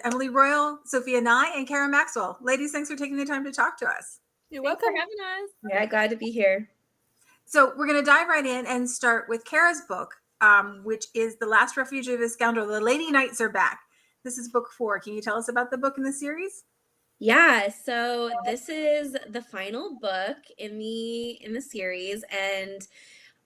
Emily Royal, Sophia Nye, and Cara Maxwell. Ladies, thanks for taking the time to talk to us. You're Thanks welcome. for having us. Yeah, glad to be here. So we're going to dive right in and start with Cara's book, which is The Last Refuge of a Scoundrel. The Lady Knights Are Back. This is book 4. Can you tell us about the book in the series? Yeah, so this is the final book in the series, and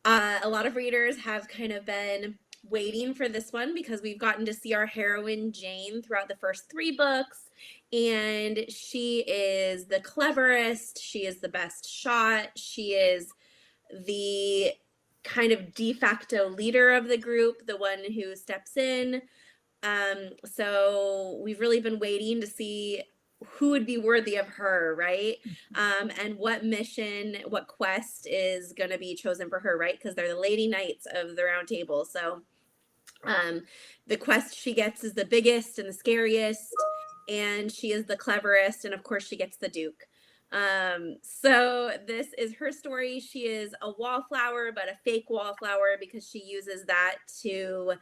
a lot of readers have kind of been waiting for this one because we've gotten to see our heroine Jane throughout the first 3 books, and she is the cleverest, she is the best shot, she is the kind of de facto leader of the group, the one who steps in. So we've really been waiting to see who would be worthy of her, right? And what mission, what quest is going to be chosen for her, right? Because they're the Lady Knights of the Round Table. So the quest she gets is the biggest and the scariest, and she is the cleverest, and of course she gets the Duke. So this is her story. She is a wallflower, but a fake wallflower because she uses that to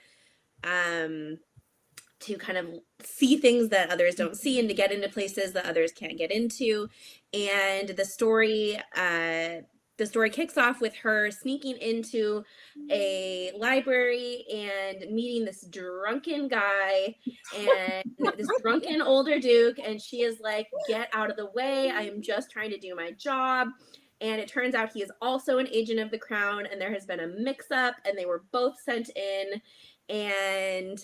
kind of see things that others don't see and to get into places that others can't get into. And the story kicks off with her sneaking into a library and meeting this drunken guy and this drunken older Duke, and she is like, get out of the way, I am just trying to do my job. And it turns out he is also an agent of the crown, and there has been a mix-up, and they were both sent in, and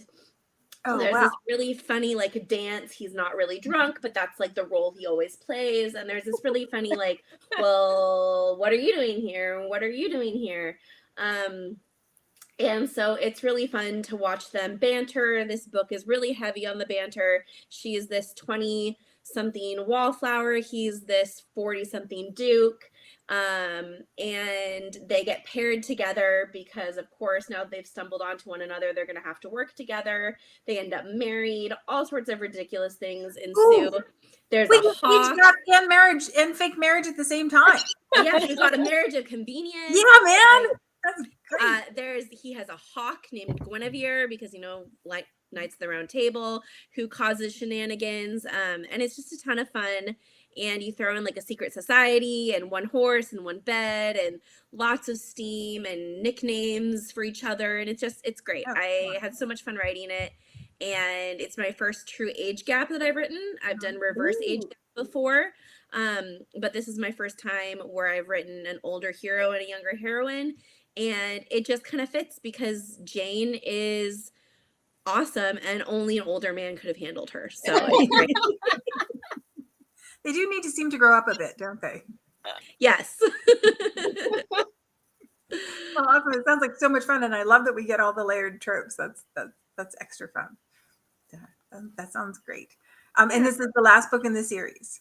there's this really funny like dance. He's not really drunk, but that's like the role he always plays. And there's this really funny like, well, what are you doing here? What are you doing here? And so it's really fun to watch them banter. This book is really heavy on the banter. She is this 20-something wallflower. He's this 40-something Duke. And they get paired together because, of course, now they've stumbled onto one another, they're going to have to work together. They end up married. All sorts of ridiculous things ensue. Ooh. There's a hawk. And marriage and fake marriage at the same time. Yeah, they've got a marriage of convenience. Yeah, man. That's great. He has a hawk named Guinevere because, like Knights of the Round Table, who causes shenanigans. And it's just a ton of fun. And you throw in like a secret society and one horse and one bed and lots of steam and nicknames for each other. And it's great. I had so much fun writing it. And it's my first true age gap that I've written. I've done reverse age gap before. But this is my first time where I've written an older hero and a younger heroine. And it just kind of fits because Jane is awesome and only an older man could have handled her. So it's great. They do need to seem to grow up a bit, don't they? Yes. Well, awesome. It sounds like so much fun, and I love that we get all the layered tropes. That's extra fun. Yeah, that sounds great. And this is the last book in the series.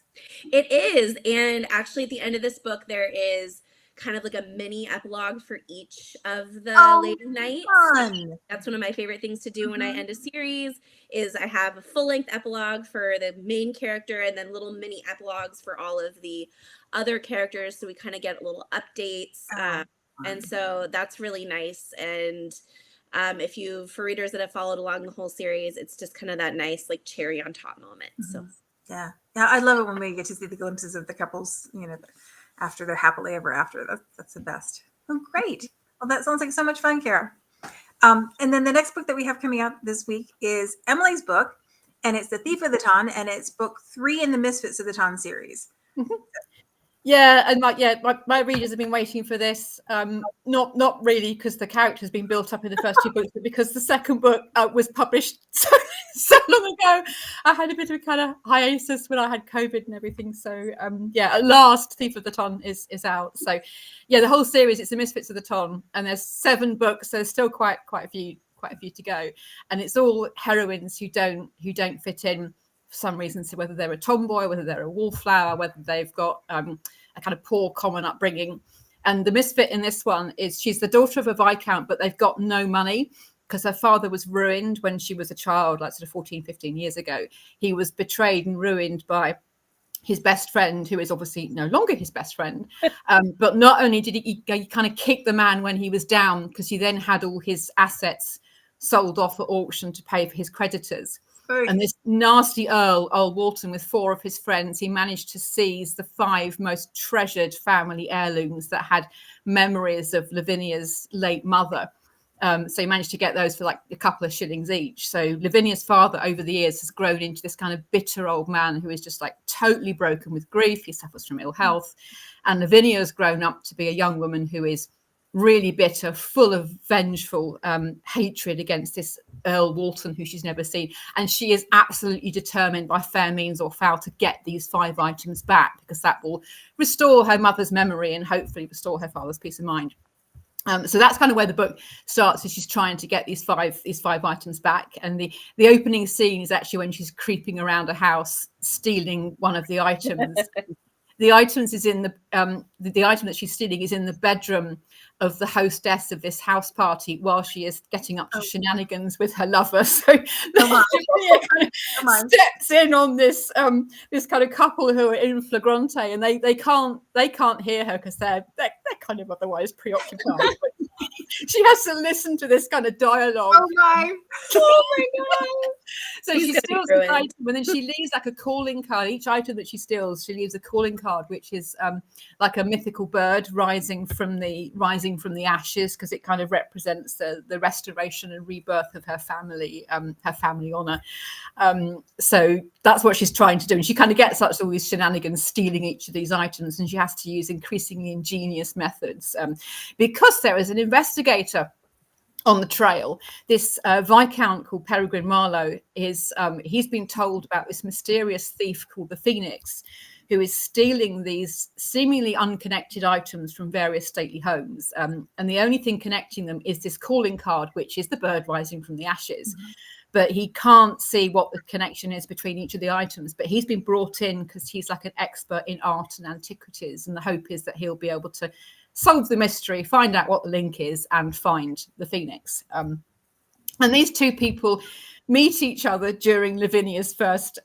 It is, and actually, at the end of this book, there is kind of like a mini epilogue for each of the Lady Knights. Fun. That's one of my favorite things to do when I end a series is I have a full-length epilogue for the main character and then little mini epilogues for all of the other characters, so we kind of get little updates. And so that's really nice. And for readers that have followed along the whole series, it's just kind of that nice like cherry on top moment. So yeah, I love it when we get to see the glimpses of the couples, after they're happily ever after. That's the best. Oh, great. Well, that sounds like so much fun, Cara. And then the next book that we have coming out this week is Emily's book, and it's The Thief of the Ton, and it's book 3 in the Misfits of the Ton series. Yeah, and my readers have been waiting for this. Not really because the character's been built up in the first 2 books, but because the second book was published so long ago. I had a bit of a kind of hiatus when I had COVID and everything. So at last, Thief of the Ton is out. So yeah, the whole series, it's the Misfits of the Ton, and there's 7 books. So there's still quite a few to go, and it's all heroines who don't fit in for some reason. So whether they're a tomboy, whether they're a wallflower, whether they've got a kind of poor common upbringing. And the misfit in this one is she's the daughter of a viscount, but they've got no money because her father was ruined when she was a child, like sort of 14, 15 years ago. He was betrayed and ruined by his best friend, who is obviously no longer his best friend. But not only did he kind of kick the man when he was down, because he then had all his assets sold off at auction to pay for his creditors. And this nasty Earl Walton, with 4 of his friends, he managed to seize the 5 most treasured family heirlooms that had memories of Lavinia's late mother. So he managed to get those for like a couple of shillings each. So Lavinia's father over the years has grown into this kind of bitter old man who is just like totally broken with grief. He suffers from ill health. And Lavinia has grown up to be a young woman who is really bitter, full of vengeful hatred against this Earl Walton, who she's never seen. And she is absolutely determined by fair means or foul to get these 5 items back, because that will restore her mother's memory and hopefully restore her father's peace of mind. So that's kind of where the book starts, is she's trying to get these five items back. And the opening scene is actually when she's creeping around a house, stealing one of the items. The items is in the item that she's stealing is in the bedroom of the hostess of this house party while she is getting up to shenanigans with her lover. So steps in on this this kind of couple who are in flagrante, and they can't hear her because they're kind of otherwise preoccupied. But she has to listen to this kind of dialogue. Oh my god! So she steals the item, and then she leaves like a calling card. Each item that she steals, she leaves a calling card, which is like a mythical bird rising from the ashes, because it kind of represents the restoration and rebirth of her family honor. So that's what she's trying to do, and she kind of gets up to all these shenanigans, stealing each of these items, and she has to use increasingly ingenious methods because there is an investigator on the trail. This Viscount called Peregrine Marlowe is he's been told about this mysterious thief called the Phoenix, who is stealing these seemingly unconnected items from various stately homes. And the only thing connecting them is this calling card, which is the bird rising from the ashes. Mm-hmm. But he can't see what the connection is between each of the items. But he's been brought in because he's like an expert in art and antiquities. And the hope is that he'll be able to solve the mystery, find out what the link is, and find the Phoenix. And these 2 people meet each other during Lavinia's first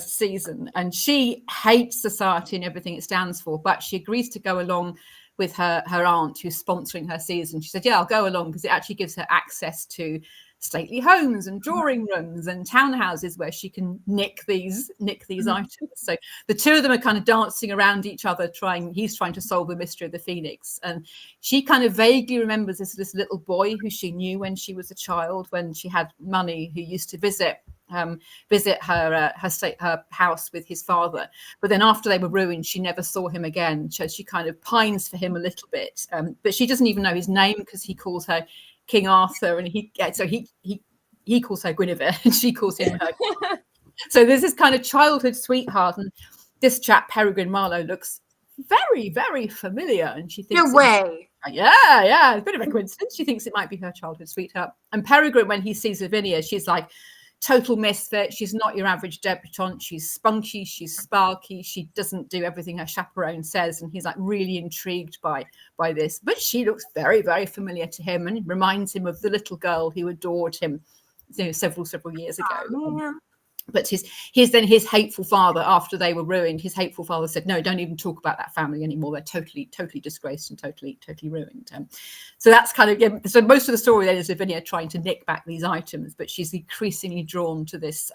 season, and she hates society and everything it stands for, but she agrees to go along with her aunt who's sponsoring her season. She said, yeah, I'll go along because it actually gives her access to stately homes and drawing rooms and townhouses where she can nick these items. So the 2 of them are kind of dancing around each other, he's trying to solve the mystery of the Phoenix. And she kind of vaguely remembers this little boy who she knew when she was a child, when she had money, who used to visit her house with his father. But then after they were ruined, she never saw him again. So she kind of pines for him a little bit, but she doesn't even know his name because he calls her King Arthur, and he calls her Guinevere, and she calls him her. So there's this kind of childhood sweetheart, and this chap Peregrine Marlowe looks very, very familiar, and she thinks, no way. Yeah, it's a bit of a coincidence. She thinks it might be her childhood sweetheart. And Peregrine, when he sees Lavinia, she's like total misfit. She's not your average debutante. She's spunky, she's sparky, she doesn't do everything her chaperone says, and he's like really intrigued by this. But she looks very, very familiar to him and reminds him of the little girl who adored him, several years ago. But his hateful father, after they were ruined, his hateful father said, no, don't even talk about that family anymore. They're totally disgraced and totally ruined. So that's kind of, so most of the story then is Lavinia trying to nick back these items, but she's increasingly drawn to this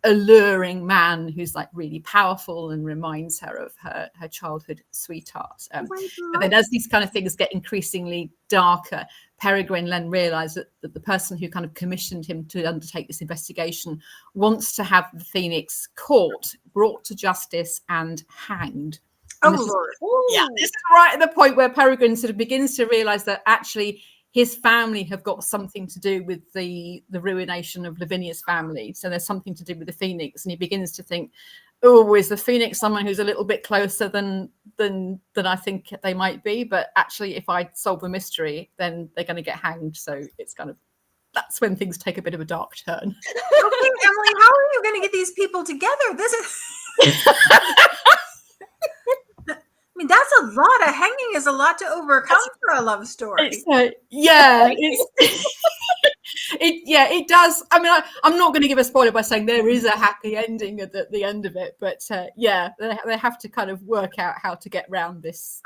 alluring man who's like really powerful and reminds her of her childhood sweetheart. But then as these kind of things get increasingly darker, Peregrine then realised that the person who kind of commissioned him to undertake this investigation wants to have the Phoenix caught, brought to justice, and hanged. And this is right at the point where Peregrine sort of begins to realise that actually his family have got something to do with the ruination of Lavinia's family. So there's something to do with the Phoenix, and he begins to think, oh, is the Phoenix someone who's a little bit closer than I think they might be? But actually, if I solve the mystery, then they're going to get hanged. So it's kind of, that's when things take a bit of a dark turn. Okay, Emily, how are you going to get these people together? This is... I mean, that's a lot. Hanging is a lot to overcome for a love story. It does. I mean, I'm not going to give a spoiler by saying there is a happy ending at the end of it, but they have to kind of work out how to get round this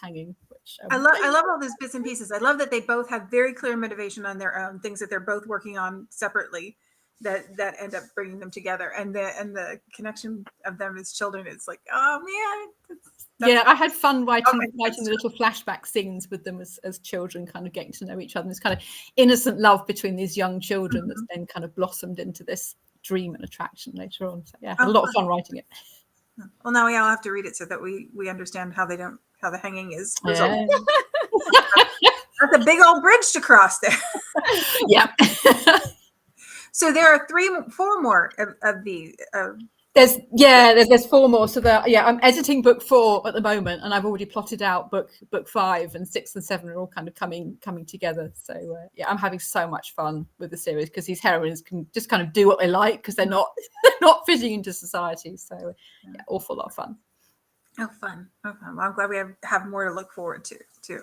hanging. Which I love all those bits and pieces. I love that they both have very clear motivation on their own, things that they're both working on separately, that end up bringing them together, and the connection of them as children is like, oh man. Yeah, I had fun writing that's the little flashback scenes with them as children, kind of getting to know each other. This kind of innocent love between these young children that's then kind of blossomed into this dream and attraction later on. So yeah, I had a lot of fun writing it. Well, now we all have to read it so that we understand how the hanging is resolved. Yeah. That's a big old bridge to cross there. Yeah. So there are 4 more of these. There's 4 more. So I'm editing book 4 at the moment, and I've already plotted out book 5 and 6 and 7 are all kind of coming together. So I'm having so much fun with the series because these heroines can just kind of do what they like because they're not fitting into society. So awful lot of fun. Oh, fun. Well, I'm glad we have more to look forward to too.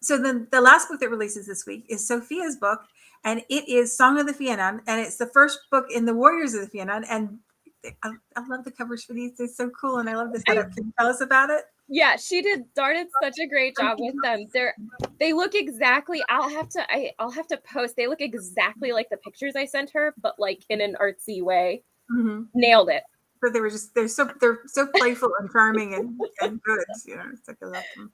So then the last book that releases this week is Sophia's book, and it is Song of the Fiannan, and it's the first book in the Warriors of the Fiannan. And I love the covers for these. They're so cool, and I love the setup. Can you tell us about it? Yeah, Dart did such a great job with them. They look exactly. I'll have to post. They look exactly like the pictures I sent her, but like in an artsy way. Mm-hmm. Nailed it. But they're so playful and charming and good. You know, it's like I love them.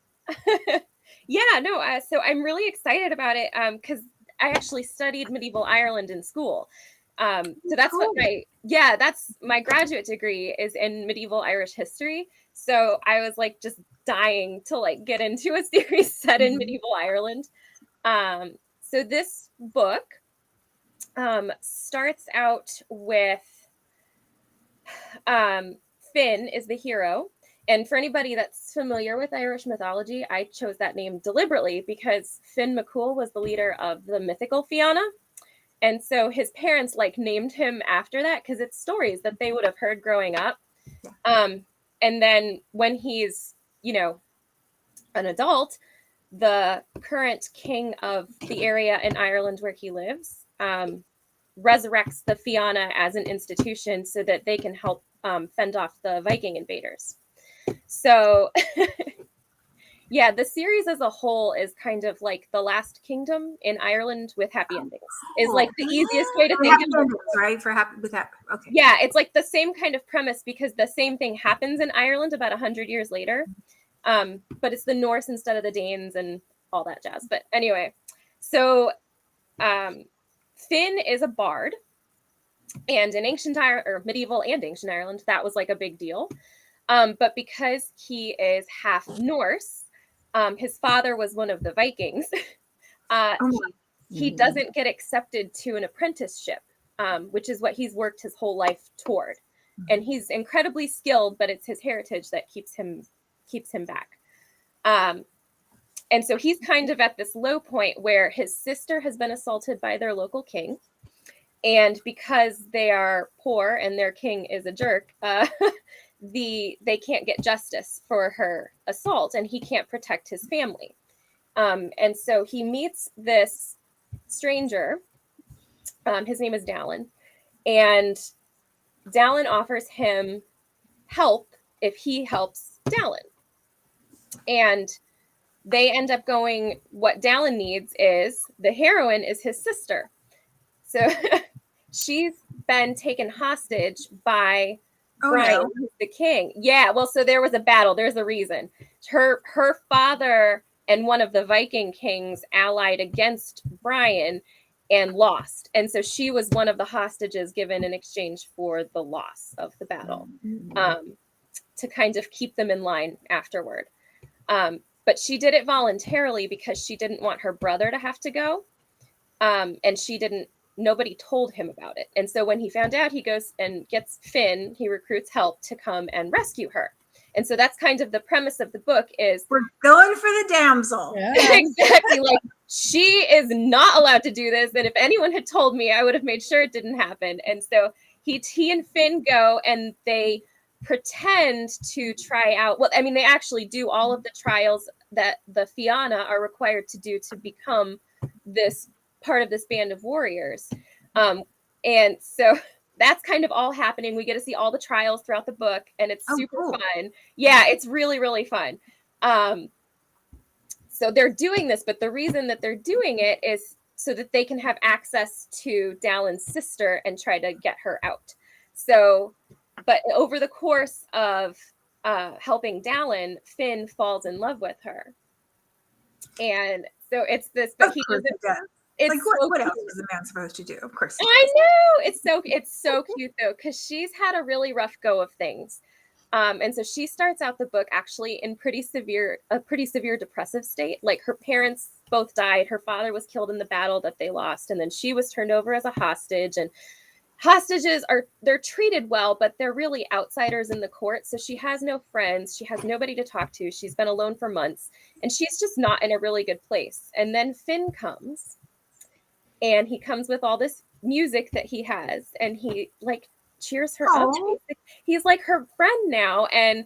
Yeah, no. So I'm really excited about it because I actually studied medieval Ireland in school. So that's cool. that's my graduate degree is in medieval Irish history. So I was like just dying to like get into a series set in medieval Ireland. So this book starts out with Finn is the hero. And for anybody that's familiar with Irish mythology, I chose that name deliberately because Finn McCool was the leader of the mythical Fianna. And so his parents like named him after that because it's stories that they would have heard growing up. And then when he's, an adult, the current king of the area in Ireland where he lives resurrects the Fianna as an institution so that they can help fend off the Viking invaders. So, the series as a whole is kind of like The Last Kingdom in Ireland with happy endings. Is like the easiest way to think of it. Right? For happy with that. Okay. Yeah, it's like the same kind of premise because the same thing happens in Ireland about 100 years later. But it's the Norse instead of the Danes and all that jazz. But anyway, so Finn is a bard. And in medieval and ancient Ireland, that was like a big deal. But because he is half Norse, his father was one of the Vikings. He doesn't get accepted to an apprenticeship, which is what he's worked his whole life toward. And he's incredibly skilled, but it's his heritage that keeps him back. And so he's kind of at this low point where his sister has been assaulted by their local king. And because they are poor and their king is a jerk, they can't get justice for her assault, and he can't protect his family. And so he meets this stranger. His name is Dallin, and Dallin offers him help if he helps Dallin. And they end up going, what Dallin needs is, the heroine is his sister. So she's been taken hostage by Brian, who's the king. Yeah, well, so there was a battle. There's a reason. Her father and one of the Viking kings allied against Brian and lost. And so she was one of the hostages given in exchange for the loss of the battle, to kind of keep them in line afterward. But she did it voluntarily because she didn't want her brother to have to go. And nobody told him about it. And so when he found out, he goes and gets Finn, he recruits help to come and rescue her. And so that's kind of the premise of the book is we're going for the damsel. Yeah. Exactly. Like, she is not allowed to do this. And if anyone had told me, I would have made sure it didn't happen. And so he and Finn go and they pretend to try out. Well, I mean, they actually do all of the trials that the Fianna are required to do to become this part of this band of warriors. And so that's kind of all happening. We get to see all the trials throughout the book, and it's super fun. Yeah, it's really, really fun. So they're doing this, but the reason that they're doing it is so that they can have access to Dallin's sister and try to get her out. So, but over the course of helping Dallin, Finn falls in love with her. And so it's this, but he doesn't. It's like what else is a man supposed to do? Of course. I know. It's so cute though, because she's had a really rough go of things. And so she starts out the book actually in a pretty severe depressive state. Like her parents both died. Her father was killed in the battle that they lost. And then she was turned over as a hostage, and hostages they're treated well, but they're really outsiders in the court. So she has no friends. She has nobody to talk to. She's been alone for months, and she's just not in a really good place. And then Finn comes, and he comes with all this music that he has, and he like cheers her up. He's like her friend now. And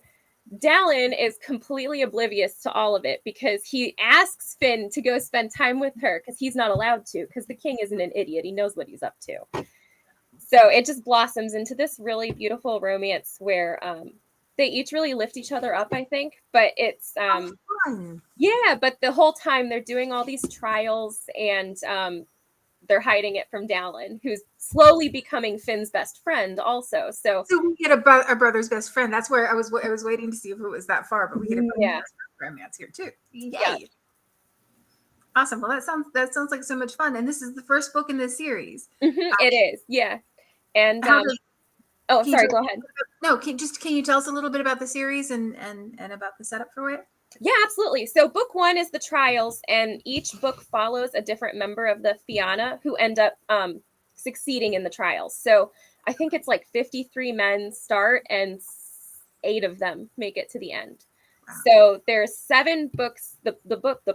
Dallin is completely oblivious to all of it because he asks Finn to go spend time with her because he's not allowed to, because the king isn't an idiot. He knows what he's up to. So it just blossoms into this really beautiful romance where they each really lift each other up, I think. But it's yeah, but the whole time they're doing all these trials, and they're hiding it from Dallin, who's slowly becoming Finn's best friend also. So we get a brother's best friend. That's where I was waiting to see if it was that far, but we get a brother's romance here too. Yay. Yeah. Awesome. Well, that sounds like so much fun. And this is the first book in this series. It is. Yeah. And sorry, go ahead. No, can you tell us a little bit about the series and about the setup for it? Yeah, absolutely. So book 1 is the trials, and each book follows a different member of the Fianna who end up succeeding in the trials. So I think it's like 53 men start, and 8 of them make it to the end. Wow. So there's 7 books. The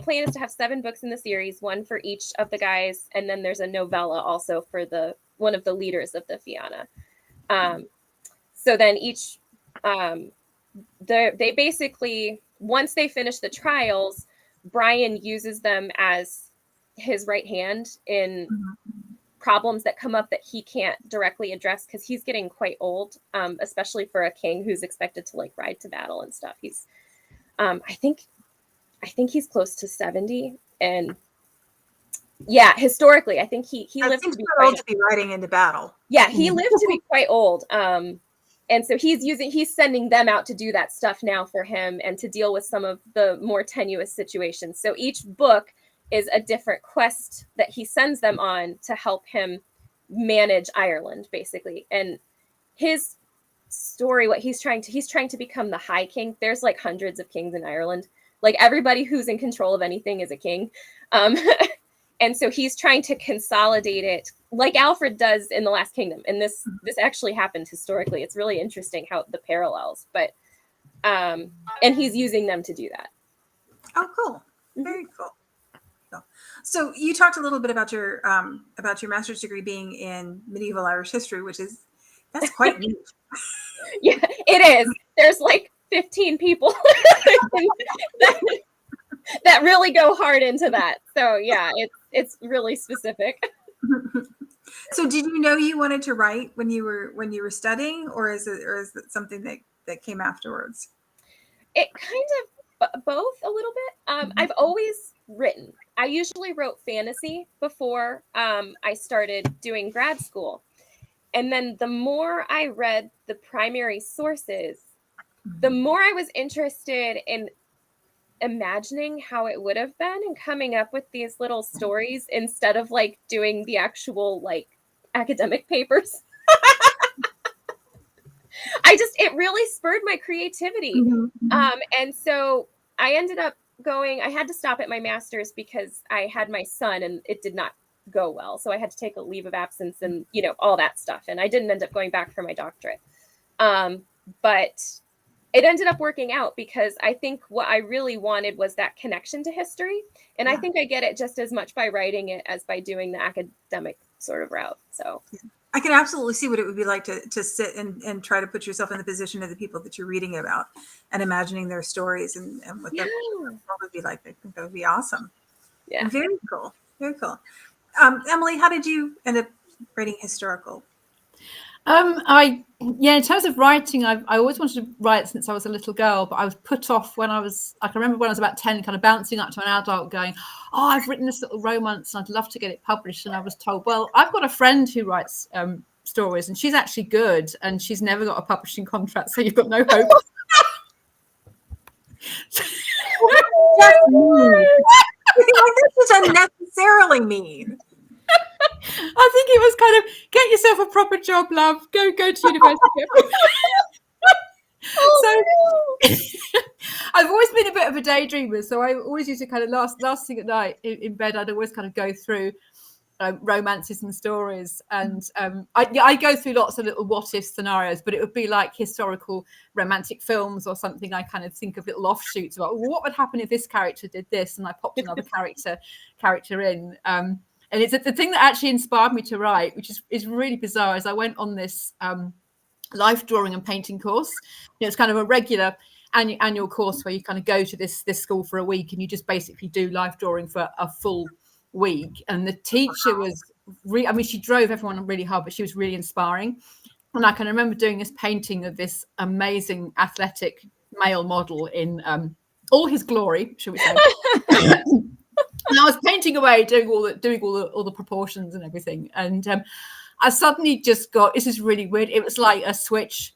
plan is to have 7 books in the series, 1 for each of the guys, and then there's a novella also for one of the leaders of the Fianna. So then each they basically, once they finish the trials, Brian uses them as his right hand in problems that come up that he can't directly address because he's getting quite old, especially for a king who's expected to like ride to battle and stuff. He's I think he's close to 70, and yeah, historically I think he lived to be quite old to be riding into battle. Yeah, he lived to be quite old. And so he's sending them out to do that stuff now for him and to deal with some of the more tenuous situations. So each book is a different quest that he sends them on to help him manage Ireland, basically. And his story, he's trying to become the High King. There's like hundreds of kings in Ireland. Like everybody who's in control of anything is a king. And so he's trying to consolidate it like Alfred does in The Last Kingdom. And this actually happened historically. It's really interesting how the parallels, but and he's using them to do that. Oh, cool. Very cool. So you talked a little bit about your master's degree being in medieval Irish history, that's quite neat. Yeah, it is. There's like 15 people that really go hard into that. So yeah, it's really specific. So did you know you wanted to write when you were studying, or is it something that came afterwards? It kind of both a little bit. I've always written. I usually wrote fantasy before I started doing grad school. And then the more I read the primary sources, the more I was interested in imagining how it would have been and coming up with these little stories instead of like doing the actual like academic papers. It really spurred my creativity. And so I ended up I had to stop at my master's because I had my son and it did not go well. So I had to take a leave of absence and, all that stuff. And I didn't end up going back for my doctorate. But it ended up working out because I think what I really wanted was that connection to history. And I think I get it just as much by writing it as by doing the academic sort of route. So I can absolutely see what it would be like to sit and try to put yourself in the position of the people that you're reading about and imagining their stories and what that would be like. I think that would be awesome. Yeah. Very cool. Very cool. Emily, how did you end up writing historical? In terms of writing, I always wanted to write since I was a little girl, but I was put off when I can remember when I was about 10, kind of bouncing up to an adult going, oh, I've written this little romance and I'd love to get it published. And I was told, well, I've got a friend who writes stories and she's actually good and she's never got a publishing contract, so you've got no hope. That's mean. This is unnecessarily mean. I think it was kind of, get yourself a proper job, love. Go to university. So I've always been a bit of a daydreamer. So I always used to kind of last thing at night in bed, I'd always kind of go through romances and stories. And I go through lots of little what if scenarios, but it would be like historical romantic films or something. I kind of think of little offshoots about what would happen if this character did this, and I popped another character in. And it's the thing that actually inspired me to write, which is really bizarre, is I went on this life drawing and painting course. It's kind of a regular annual course where you kind of go to this school for a week and you just basically do life drawing for a full week. And the teacher was she drove everyone really hard, but she was really inspiring. And I can remember doing this painting of this amazing athletic male model in all his glory, shall we say. And I was painting away, doing all the proportions and everything. And I suddenly just got, this is really weird. It was like a switch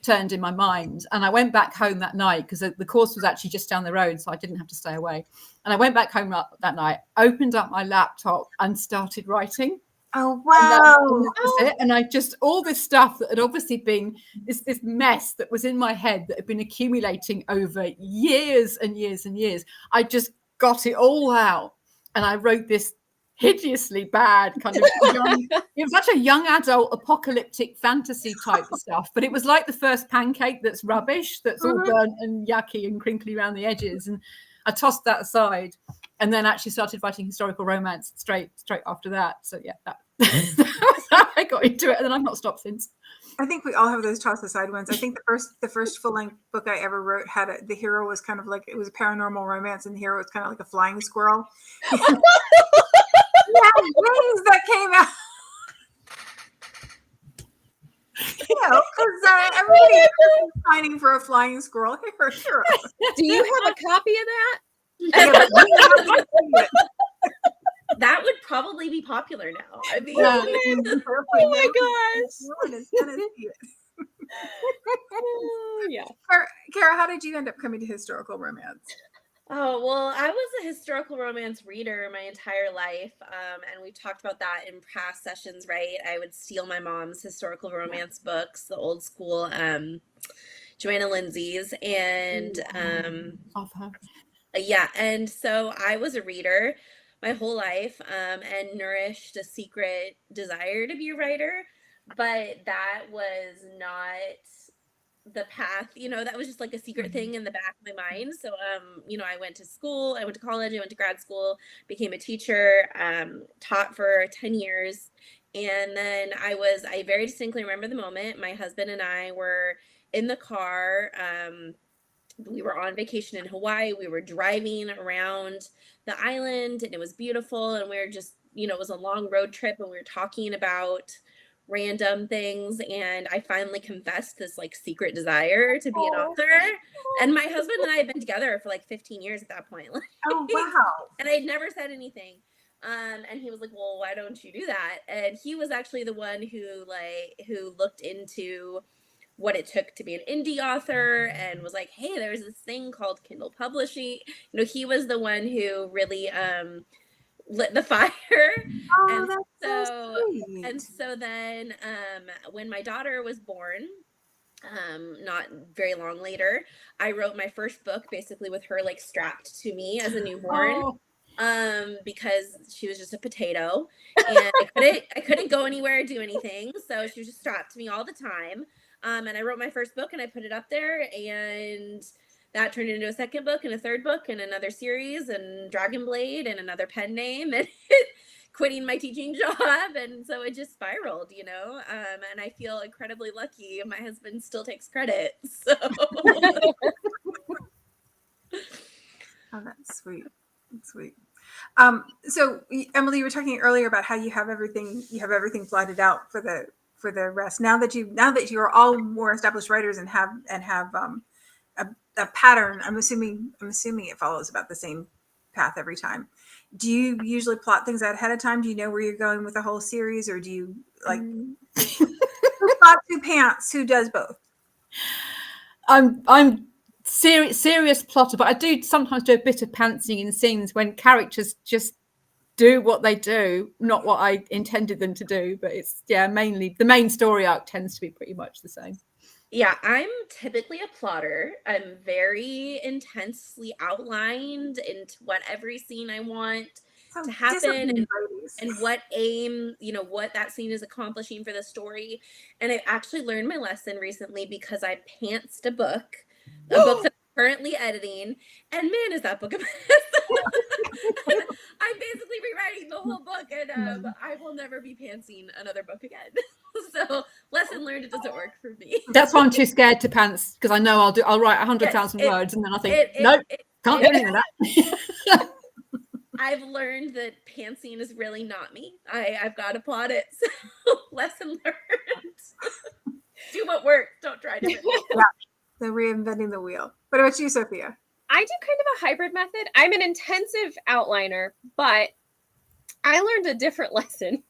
turned in my mind. And I went back home that night because the course was actually just down the road, so I didn't have to stay away. And I went back home that night, opened up my laptop and started writing. Oh, wow. And that was it. And I just, all this stuff that had obviously been this mess that was in my head that had been accumulating over years and years and years. I just got it all out. And I wrote this hideously bad kind of young, it was such a young adult apocalyptic fantasy type stuff, but it was like the first pancake that's rubbish, that's all burnt and yucky and crinkly around the edges. And I tossed that aside and then actually started writing historical romance straight after that. So yeah, that was how I got into it, and then I've not stopped since. I think we all have those toss aside ones. I think the first full length book I ever wrote had the hero was kind of like, it was a paranormal romance, and the hero was kind of like a flying squirrel. Yeah, wings that came out. Because everybody is pining for a flying squirrel hero. Do you have a copy of that? Yeah, but we have to see it. That would probably be popular now. I mean, Yeah. Oh my gosh. Yeah. Cara, how did you end up coming to historical romance? Oh, well, I was a historical romance reader my entire life. And we talked about that in past sessions, right? I would steal my mom's historical romance books, the old school Joanna Lindsay's. And Of her. yeah, and so I was a reader my whole life and nourished a secret desire to be a writer, but that was not the path, that was just like a secret thing in the back of my mind. So I went to school, I went to college, I went to grad school, became a teacher, taught for 10 years. And then I very distinctly remember the moment my husband and I were in the car. We were on vacation in Hawaii. We were driving around the island and it was beautiful. And we were just, it was a long road trip and we were talking about random things. And I finally confessed this like secret desire to be an author. And my husband and I had been together for like 15 years at that point. Oh, wow. And I had never said anything. And he was like, well, why don't you do that? And he was actually the one who looked into what it took to be an indie author and was like, hey, there's this thing called Kindle publishing. He was the one who really lit the fire. Oh, that's so sweet. And so then when my daughter was born, not very long later, I wrote my first book basically with her like strapped to me as a newborn. Because she was just a potato and I couldn't go anywhere or do anything. So she was just strapped to me all the time. And I wrote my first book and I put it up there, and that turned into a second book and a third book and another series and Dragonblade and another pen name and quitting my teaching job. And so it just spiraled, and I feel incredibly lucky. My husband still takes credit. So. Oh, that's sweet. That's sweet. So Emily, you were talking earlier about how you have everything plotted out for for the rest? Now that you're all more established writers and have a pattern, I'm assuming it follows about the same path every time. Do you usually plot things out ahead of time? Do you know where you're going with the whole series, or do you like who plots, who pants, who does both? I'm serious plotter, but I do sometimes do a bit of pantsing in scenes when characters just do what they do, not what I intended them to do. But it's mainly the main story arc tends to be pretty much the same. Yeah, I'm typically a plotter. I'm very intensely outlined into what every scene I want to happen and what aim, what that scene is accomplishing for the story. And I actually learned my lesson recently because I pantsed a book that I'm currently editing, and man, is that book a mess. I'm basically rewriting the whole book, and I will never be pantsing another book again. So lesson learned, it doesn't work for me. That's why I'm too scared to pants, because I know I'll write 100,000 words, and then I think nope, can't do anything with that. I've learned that pantsing is really not me. I've got to plot it. So lesson learned. Do what works. Don't try different things. Yeah, the reinventing the wheel. What about you, Sophia? I do kind of a hybrid method. I'm an intensive outliner, but I learned a different lesson,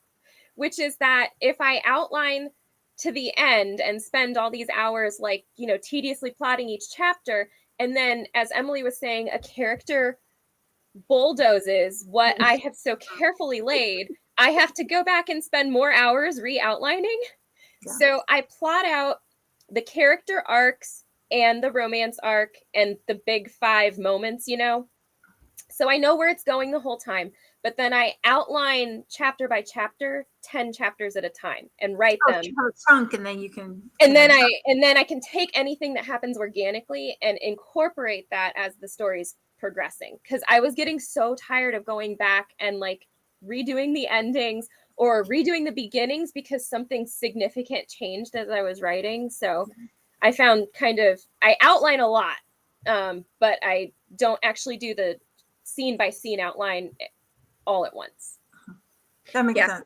which is that if I outline to the end and spend all these hours, like, tediously plotting each chapter, and then, as Emily was saying, a character bulldozes what I have so carefully laid, I have to go back and spend more hours re-outlining. Yeah. So I plot out the character arcs and the romance arc and the big 5 moments, so I know where it's going the whole time, but then I outline chapter by chapter, 10 chapters at a time, and write them. You have a chunk, and then you can. And then I can take anything that happens organically and incorporate that as the story's progressing. Because I was getting so tired of going back and like redoing the endings or redoing the beginnings because something significant changed as I was writing. So I found I outline a lot, but I don't actually do the scene by scene outline all at once. That makes sense.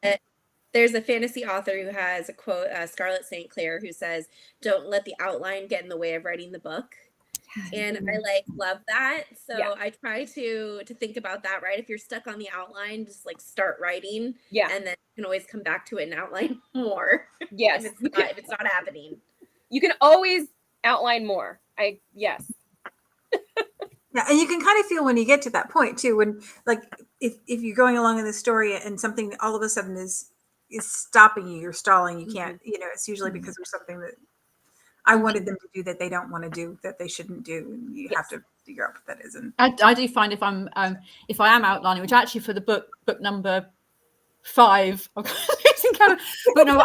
There's a fantasy author who has a quote, Scarlett St. Clair, who says, "Don't let the outline get in the way of writing the book." And I love that. So I try to think about that, right? If you're stuck on the outline, just start writing. Yeah. And then you can always come back to it and outline more. Yes. if it's not happening. You can always outline more. Yes. Yeah, and you can kind of feel when you get to that point too, when if you're going along in the story and something all of a sudden is stopping you, you're stalling, you can't, it's usually because there's something that I wanted them to do that they don't want to do, that they shouldn't do, and you have to figure out what that is. And I do find if I am outlining, which actually for the book number 5, but no,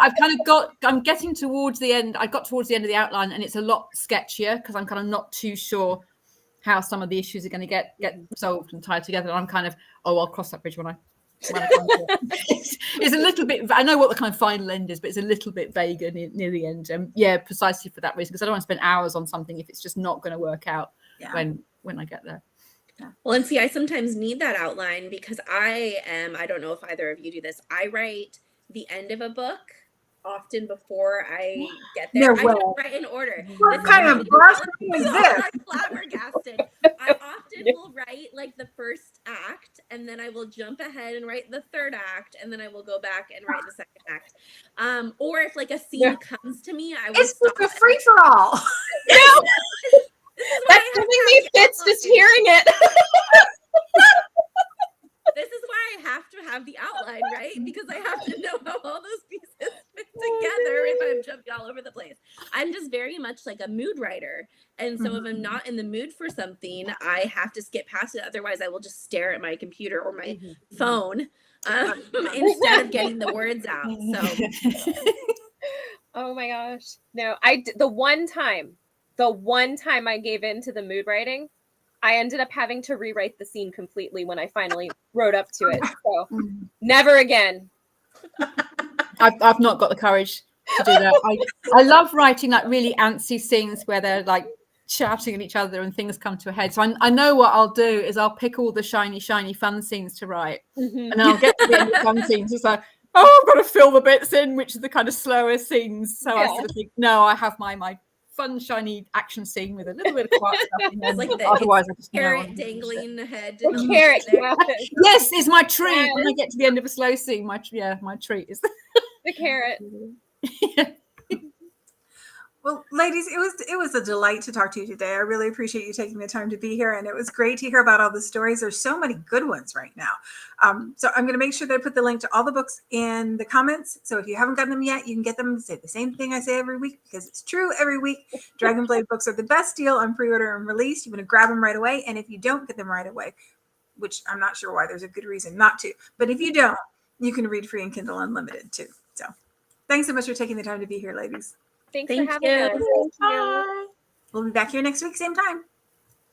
I'm getting towards the end. I got towards the end of the outline, and it's a lot sketchier because I'm kind of not too sure how some of the issues are going to get resolved and tied together. And I'm kind of, I'll cross that bridge when I come to it. It's a little bit, I know what the kind of final end is, but it's a little bit vaguer near the end. Precisely for that reason, because I don't want to spend hours on something if it's just not going to work out when I get there. Yeah. Well, and see, I sometimes need that outline because I don't know if either of you do this, I write the end of a book often before I get there. I don't write in order. What kind of brush is this? I'm flabbergasted. I often will write the first act, and then I will jump ahead and write the third act, and then I will go back and write the second act. Or if a scene comes to me, I will. It's just a free for all. That's giving me fits just hearing it. This is why I have to have the outline, right? Because I have to know how all those pieces fit together if I'm jumping all over the place. I'm just very much like a mood writer. And so if I'm not in the mood for something, I have to skip past it. Otherwise, I will just stare at my computer or my phone instead of getting the words out. So, oh my gosh. No, the one time I gave in to the mood writing, I ended up having to rewrite the scene completely when I finally wrote up to it. So never again. I've not got the courage to do that. I love writing really antsy scenes where they're shouting at each other and things come to a head. So I know what I'll do is I'll pick all the shiny fun scenes to write, and then I'll get to the end of fun scenes. It's oh, I've got to fill the bits in, which are the kind of slower scenes. So I Yeah. sort of think, no, I have my fun, shiny action scene with a little bit of quiet stuff. And It's then like the otherwise, I just know carrot I'm dangling ahead. The carrot. Yeah. Yes, it's my treat. Yes. When I get to the end of a slow scene, my treat is The carrot. Well, ladies, it was a delight to talk to you today. I really appreciate you taking the time to be here, and it was great to hear about all the stories. There's so many good ones right now. So I'm going to make sure that I put the link to all the books in the comments. So if you haven't gotten them yet, you can get them. Say the same thing I say every week because it's true every week. Dragonblade books are the best deal on pre-order and release. You want to grab them right away, and if you don't get them right away, which I'm not sure why, there's a good reason not to. But if you don't, you can read free and Kindle Unlimited too. So thanks so much for taking the time to be here, ladies. Thanks Thank for having you. us. Thank you. Bye. We'll be back here next week, same time.